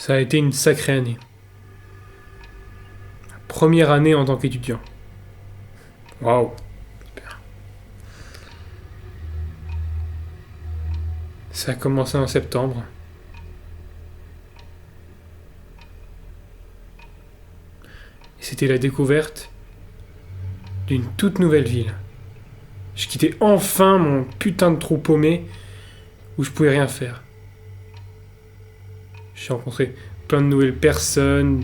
Ça a été une sacrée année. Première année en tant qu'étudiant. Waouh. Ça a commencé en septembre. Et c'était la découverte d'une toute nouvelle ville. Je quittais enfin mon putain de trou paumé où je pouvais rien faire. J'ai rencontré plein de nouvelles personnes,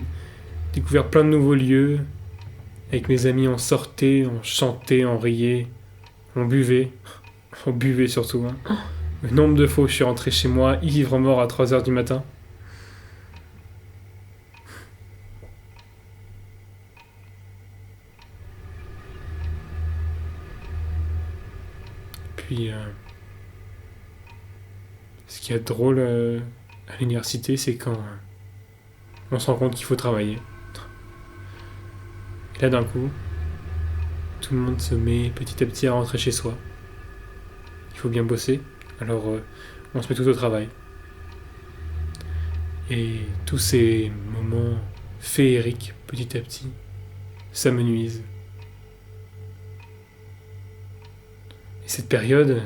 découvert plein de nouveaux lieux. Avec mes amis, on sortait, on chantait, on riait, on buvait. On buvait surtout. Hein. Le nombre de fois où je suis rentré chez moi, ivre mort à 3 heures du matin. Puis, ce qui est drôle à l'université, c'est quand on se rend compte qu'il faut travailler. Et là, d'un coup, tout le monde se met petit à petit à rentrer chez soi. Il faut bien bosser, alors on se met tout au travail. Et tous ces moments féeriques, petit à petit, s'amenuisent. Et cette période,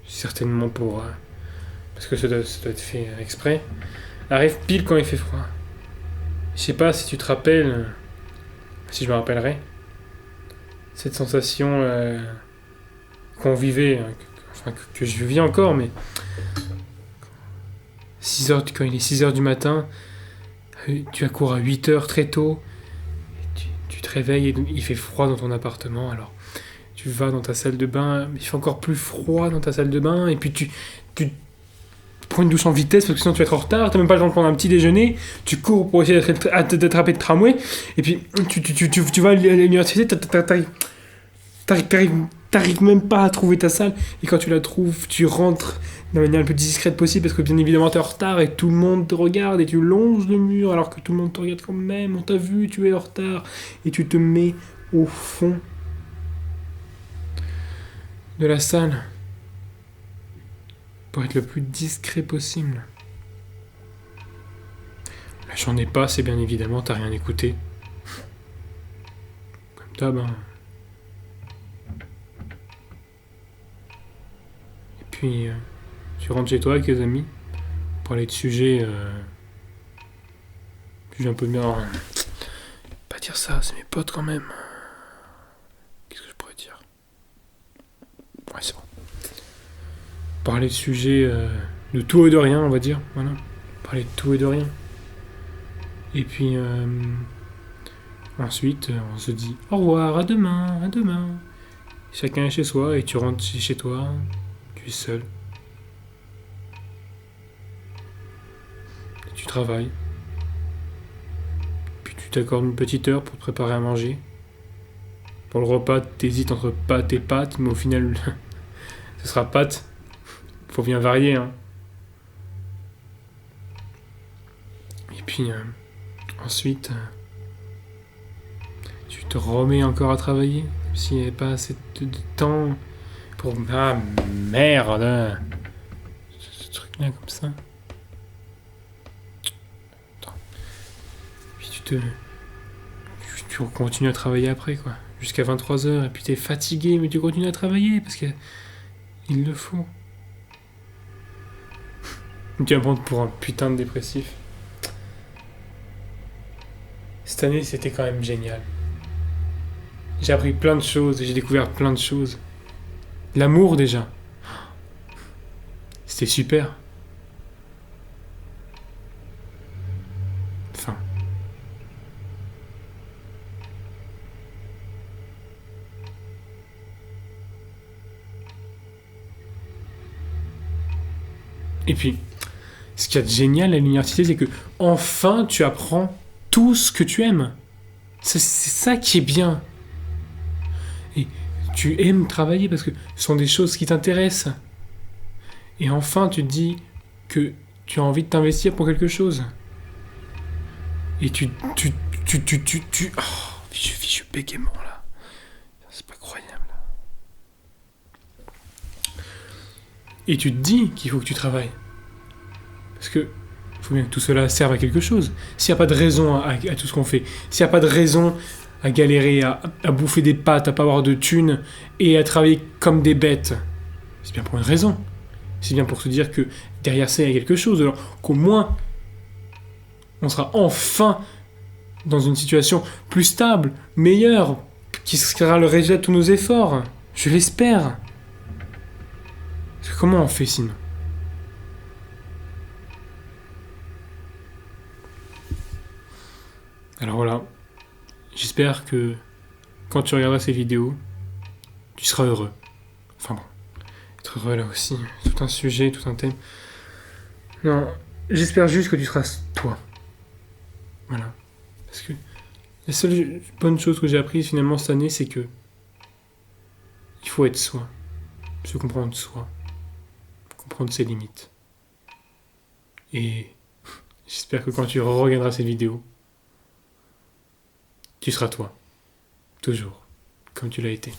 certainement parce que ça doit être fait exprès, arrive pile quand il fait froid. Je sais pas si tu te rappelles, si je me rappellerai, cette sensation qu'on vivait, que je vis encore, mais 6 heures, quand il est 6 heures du matin, tu accours à 8 heures très tôt, et tu te réveilles et il fait froid dans ton appartement, alors tu vas dans ta salle de bain, mais il fait encore plus froid dans ta salle de bain, et puis tu prends une douche en vitesse parce que sinon tu vas être en retard, t'as même pas le temps de prendre un petit déjeuner, tu cours pour essayer d'attraper le tramway, et puis tu vas à l'université, t'arrives même pas à trouver ta salle, et quand tu la trouves, tu rentres de la manière la plus discrète possible parce que bien évidemment t'es en retard et tout le monde te regarde et tu longes le mur alors que tout le monde te regarde quand même, on t'a vu, tu es en retard, et tu te mets au fond de la salle pour être le plus discret possible. La journée passe et bien évidemment t'as rien écouté. Comme d'hab, hein. Et puis tu rentres chez toi avec tes amis pour parler de sujets un peu de merde. Pas dire ça, c'est mes potes quand même. Qu'est-ce que je pourrais dire? Ouais, c'est bon. Parler de sujets de tout et de rien, on va dire. Voilà. Parler de tout et de rien. Et puis ensuite, on se dit au revoir, à demain, à demain. Chacun est chez soi et tu rentres chez toi, tu es seul. Et tu travailles. Puis tu t'accordes une petite heure pour te préparer à manger. Pour le repas, t'hésites entre pâtes et pâtes, mais au final, ce sera pâtes. Faut bien varier, hein. Et puis ensuite, tu te remets encore à travailler, s'il n'y avait pas assez de temps pour... Ah merde, ce truc-là comme ça. Attends. Puis tu continues à travailler après, quoi. Jusqu'à 23h, et puis t'es fatigué, mais tu continues à travailler, parce que il le faut. Tu vas me prendre pour un putain de dépressif. Cette année, c'était quand même génial. J'ai appris plein de choses, j'ai découvert plein de choses. L'amour, déjà. C'était super. Enfin. Et puis, ce qu'il y a de génial à l'université, c'est que enfin tu apprends tout ce que tu aimes. C'est ça qui est bien. Et tu aimes travailler parce que ce sont des choses qui t'intéressent. Et enfin tu te dis que tu as envie de t'investir pour quelque chose. Et oh, fichu bégaiement là. C'est pas croyable. Et tu te dis qu'il faut que tu travailles. Parce que faut bien que tout cela serve à quelque chose. S'il n'y a pas de raison à tout ce qu'on fait, s'il n'y a pas de raison à galérer, à bouffer des pâtes, à pas avoir de thunes et à travailler comme des bêtes, c'est bien pour une raison. C'est bien pour se dire que derrière ça, il y a quelque chose. Alors qu'au moins, on sera enfin dans une situation plus stable, meilleure, qui sera le résultat de tous nos efforts. Je l'espère. Parce que comment on fait sinon? Alors voilà, j'espère que quand tu regarderas ces vidéos, tu seras heureux. Enfin bon, être heureux là aussi, tout un sujet, tout un thème. Non, j'espère juste que tu seras toi. Voilà. Parce que la seule bonne chose que j'ai apprise finalement cette année, c'est que il faut être soi. Se comprendre soi. Comprendre ses limites. Et j'espère que quand tu regarderas cette vidéo, tu seras toi. Toujours. Comme tu l'as été.